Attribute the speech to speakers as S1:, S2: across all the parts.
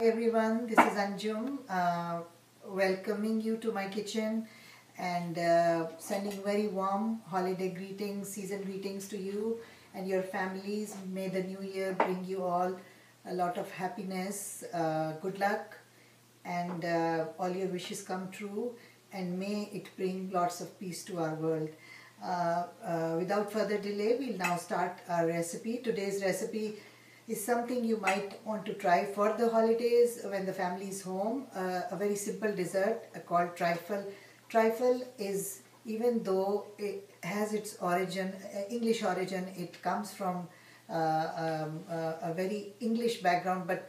S1: Hi everyone, this is Anjum, welcoming you to my kitchen and sending very warm holiday greetings, season greetings to you and your families. May the new year bring you all a lot of happiness, good luck, and all your wishes come true, and may it bring lots of peace to our world. Without further delay, we'll now start our recipe. Today's recipe is something you might want to try for the holidays when the family is home. A very simple dessert called trifle. Trifle is, even though it has its origin, English origin, it comes from a very English background, but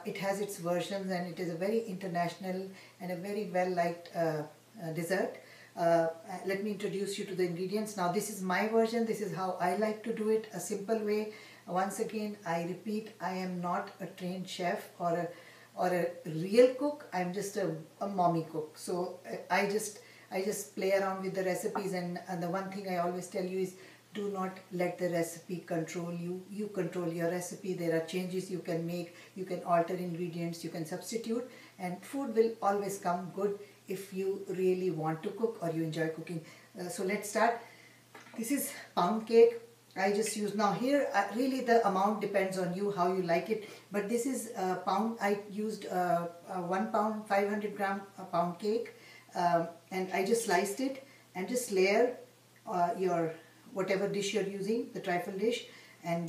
S1: it has its versions, and it is a very international and a very well liked dessert. Let me introduce you to the ingredients. Now this is my version, this is how I like to do it, a simple way. Once again, I repeat, I am not a trained chef or a real cook. I'm just a mommy cook. So I just play around with the recipes, and the one thing I always tell you is, do not let the recipe control you. You control your recipe. There are changes you can make. You can alter ingredients. You can substitute, and food will always come good if you really want to cook or you enjoy cooking. So let's start. This is pound cake. I just use, now here really the amount depends on you, how you like it, but this is a pound. I used 1 pound 500 gram pound cake, and I just sliced it and just layer your whatever dish you're using, the trifle dish, and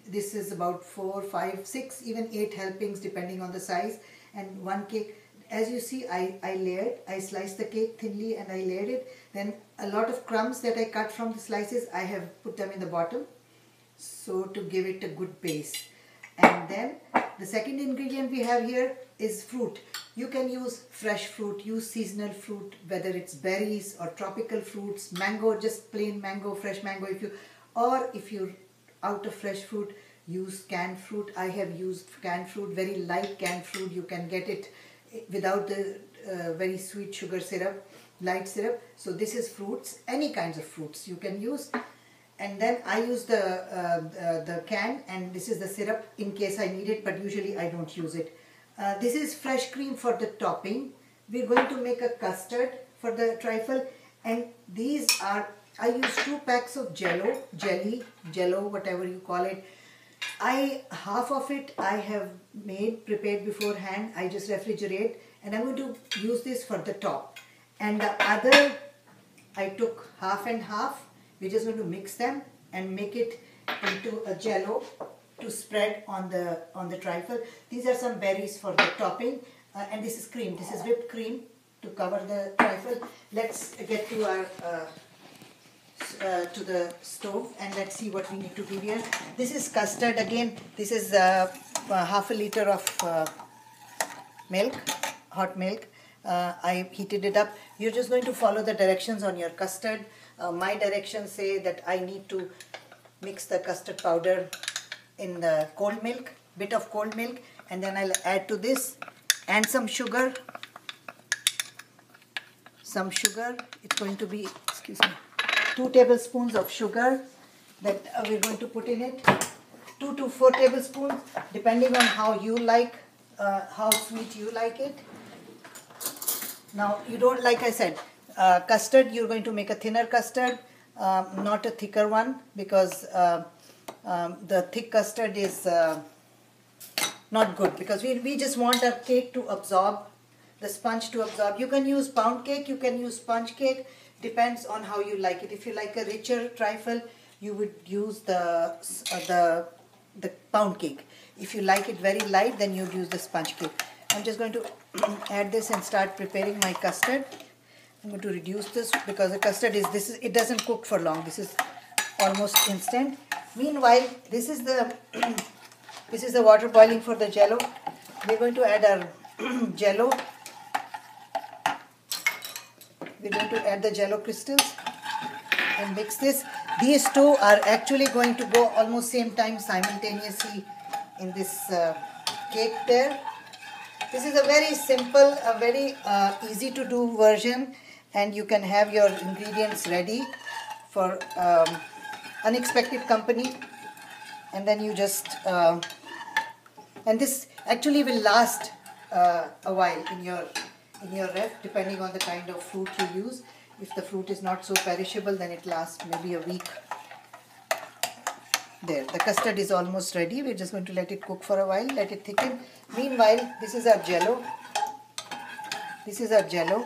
S1: this is about 4, 5, 6, even 8 helpings depending on the size, and one cake. As you see, I sliced the cake thinly and I layered it. Then a lot of crumbs that I cut from the slices, I have put them in the bottom, so to give it a good base. And then the second ingredient we have here is fruit. You can use fresh fruit, use seasonal fruit, whether it's berries or tropical fruits, mango, just plain mango, fresh mango, if you're out of fresh fruit, use canned fruit. I have used canned fruit, very light canned fruit. You can get it without the very sweet sugar syrup, light syrup. So this is fruits, any kinds of fruits you can use. And then I use the can, and this is the syrup in case I need it, but usually I don't use it. This is fresh cream for the topping. We're going to make a custard for the trifle, and these are, I use 2 packs of jello, whatever you call it. Half of it I have prepared beforehand. I just refrigerate, and I'm going to use this for the top. And the other, I took half and half. We're just going to mix them and make it into a jello to spread on the trifle. These are some berries for the topping, and this is cream. This is whipped cream to cover the trifle. Let's get to our to the stove, and let's see what we need to do here. This is custard. Again, this is half a liter of milk, hot milk. I heated it up. You're just going to follow the directions on your custard. My directions say that I need to mix the custard powder in the cold milk, bit of cold milk, and then I'll add to this and some sugar. It's going to be, excuse me, 2 tablespoons of sugar that we're going to put in it. 2 to 4 tablespoons, depending on how you like, how sweet you like it. Now you don't, like I said, custard, you're going to make a thinner custard, not a thicker one, because the thick custard is not good, because we just want our cake to absorb, the sponge to absorb. You can use pound cake, you can use sponge cake, depends on how you like it. If you like a richer trifle, you would use the pound cake. If you like it very light, then you'd use the sponge cake. I'm just going to add this and start preparing my custard. I'm going to reduce this because the custard it doesn't cook for long. This is almost instant. Meanwhile, this is the water boiling for the jello. We're going to add our jello. We're going to add the jello crystals and mix this. These two are actually going to go almost same time simultaneously in this cake there. This is a very simple, a very easy to do version, and you can have your ingredients ready for unexpected company, and then you just and this actually will last a while in your ref, depending on the kind of fruit you use. If the fruit is not so perishable, then it lasts maybe a week. There, the custard is almost ready. We're just going to let it cook for a while, let it thicken. Meanwhile, this is our jello. This is our jello.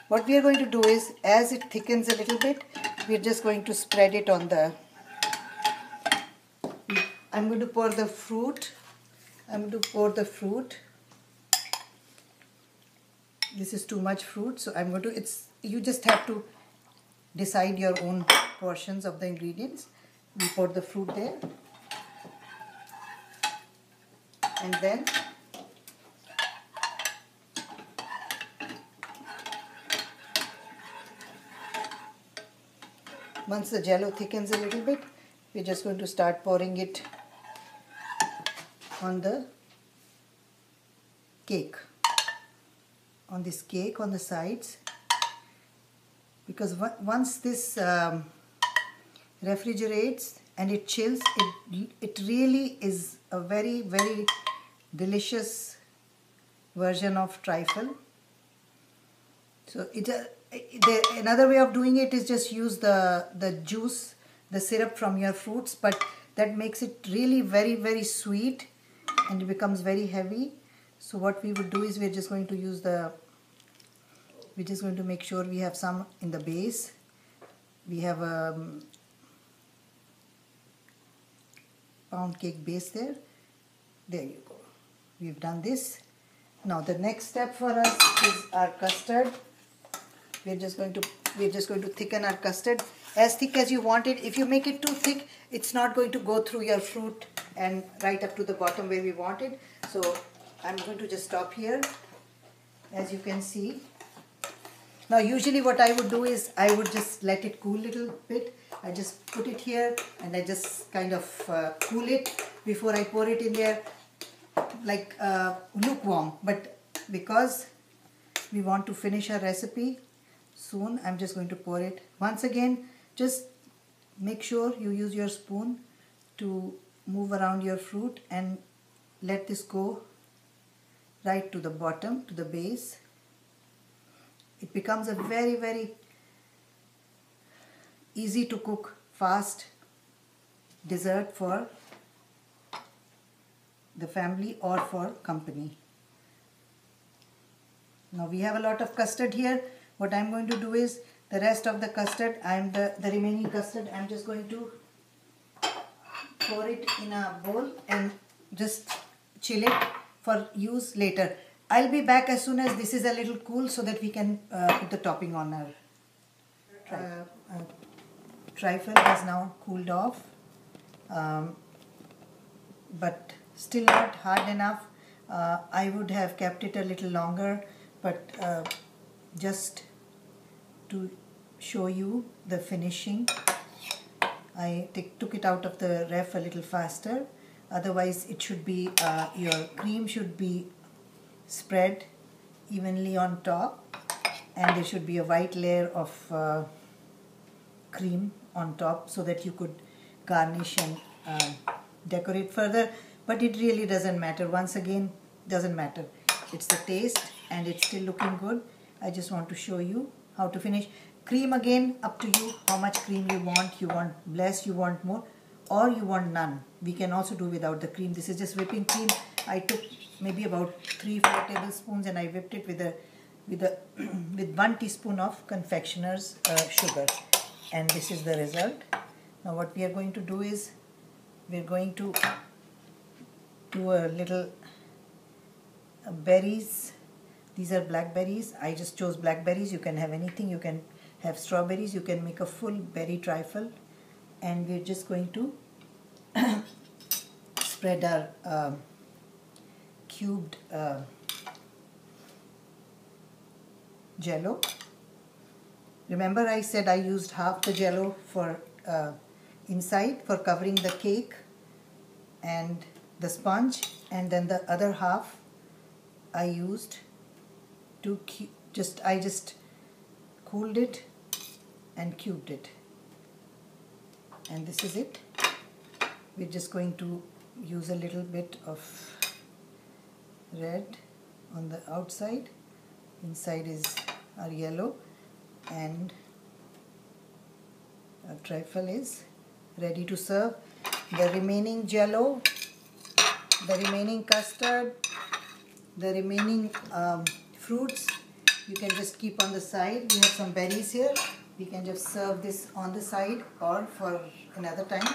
S1: What we are going to do is, as it thickens a little bit, we're just going to spread it on the... I'm going to pour the fruit. This is too much fruit, so I'm going to... You just have to decide your own portions of the ingredients. We pour the fruit there. And then once the jello thickens a little bit, we're just going to start pouring it on the cake, on this cake on the sides, because once this refrigerates and it chills, it really is a very, very delicious version of trifle. So another way of doing it is just use the juice, the syrup from your fruits, but that makes it really very, very sweet and it becomes very heavy. So what we would do is we're just going to use we're just going to make sure we have some in the base. We have a pound cake base there. There you go. We've done this. Now the next step for us is our custard. We're just going to thicken our custard as thick as you want it. If you make it too thick, it's not going to go through your fruit and right up to the bottom where we want it. So I'm going to just stop here, as you can see. Now usually what I would do is I would just let it cool a little bit. I just put it here and I just kind of cool it before I pour it in there, like lukewarm. But because we want to finish our recipe soon, I'm just going to pour it. Once again, just make sure you use your spoon to move around your fruit and let this go right to the bottom, to the base. It becomes a very, very easy to cook, fast dessert for the family or for company. Now we have a lot of custard here. What I'm going to do is the rest of the custard, the remaining custard, I'm just going to pour it in a bowl and just chill it for use later. I'll be back as soon as this is a little cool so that we can put the topping on our trifle. Has now cooled off, but still not hard enough. I would have kept it a little longer, but just to show you the finishing, I took it out of the ref a little faster. Otherwise it should be, your cream should be spread evenly on top and there should be a white layer of cream on top so that you could garnish and decorate further. But it really doesn't matter. Once again, doesn't matter. It's the taste and it's still looking good. I just want to show you how to finish. Cream again, up to you how much cream you want. You want less, you want more, or you want none. We can also do without the cream. This is just whipping cream. I took maybe about 3-4 tablespoons and I whipped it with 1 teaspoon of confectioner's sugar. And this is the result. Now what we are going to do is we're going to do a little berries. These are blackberries. I just chose blackberries. You can have anything. You can have strawberries. You can make a full berry trifle. And we're just going to spread our cubed jello. Remember I said I used half the jello for inside for covering the cake and the sponge, and then the other half I used to I just cooled it and cubed it. And this is it. We're just going to use a little bit of red on the outside, inside is our yellow, and our trifle is ready to serve. The remaining jello, the remaining custard, the remaining fruits, you can just keep on the side. We have some berries here. We can just serve this on the side or for another time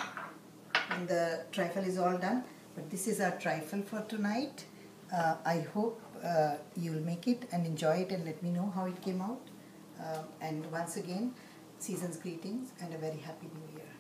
S1: when the trifle is all done. But this is our trifle for tonight. I hope you'll make it and enjoy it and let me know how it came out. And once again, season's greetings and a very happy new year.